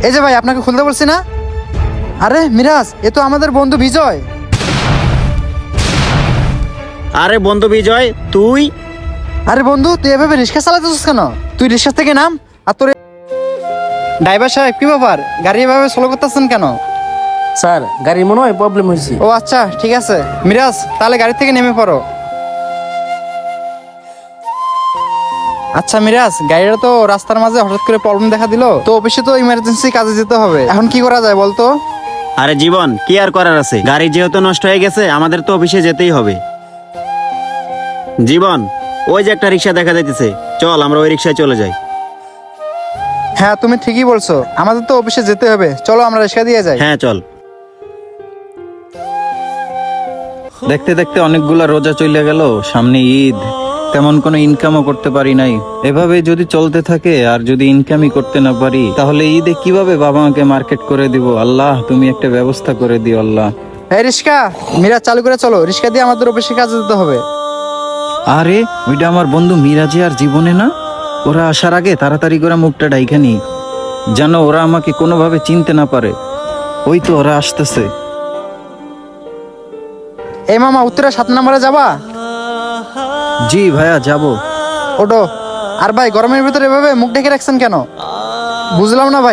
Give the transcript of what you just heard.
এই যে ভাই, আপনাকে খুলতে বলছি না। আরে মিরাজ, এ তো আমাদের বন্ধু বিজয়। আরে বন্ধু বিজয়, তুই? আরে বন্ধু, তুই এভাবে রিক্সা চালাতেছিস কেন? তুই রিক্সা থেকে নাম। আর তোর ড্রাইভার সাহেব, কি ব্যাপার? গাড়ি এভাবে স্লো করতেছেন কেন? স্যার, গাড়ির মনে হয় প্রবলেম হয়েছে। ও আচ্ছা, ঠিক আছে। মিরাজ, তাহলে গাড়ি থেকে নেমে পড়ো। আচ্ছা মিরাজ, গাড়িটা তো রাস্তার মাঝে হঠাৎ করে প্রবলেম দেখা দিল, তো অফিসে তো ইমার্জেন্সি কাজে যেতে হবে, এখন কি করা যায় বলতো? আরে জীবন, কি আর করার আছে, গাড়ি যেহেতু নষ্ট হয়ে গেছে আমাদের তো অফিসে যেতেই হবে। জীবন, ওই যে একটা রিক্সা দেখা যাইতেছে, চল আমরা ওই রিক্সায় চলে যাই। হ্যাঁ, তুমি ঠিকই বলছো, আমাদের তো অফিসে যেতে হবে, চলো আমরা রিক্সা দিয়ে যাই। হ্যাঁ চল। দেখতে দেখতে অনেকগুলা রোজা চলে গেল, সামনে ঈদ, তেমন কোনো ইনকামও করতে পারি নাই। এভাবে যদি চলতে থাকে আর যদি ইনকামই করতে না পারি, তাহলে ঈদে কিভাবে বাবা মাকে মার্কেট করে দিব? আল্লাহ, তুমি একটা ব্যবস্থা করে দিও আল্লাহ। এই রিক্সা, মিরাজ চালু করে চলো, রিক্সা দিয়ে আমাদের অফিসে কাজে যেতে হবে। আরে ওইটা আমার বন্ধু মিরাজে আর জীবনে না? ওরা আসার আগে তাড়াতাড়ি করে মুখটা ডাইকা নি, যেন ওরা আমাকে কোনোভাবে চিনতে না পারে। ওই তো ওরা আসতেছে। এই মামা, উত্তরা 7 নম্বরে যাবা? জি ভাইয়া, যাবো। ওটো। আর ভাই, গরমের ভিতরে এভাবে মুখ ঢেকে রাখছেন কেন? বুঝলাম না ভাই।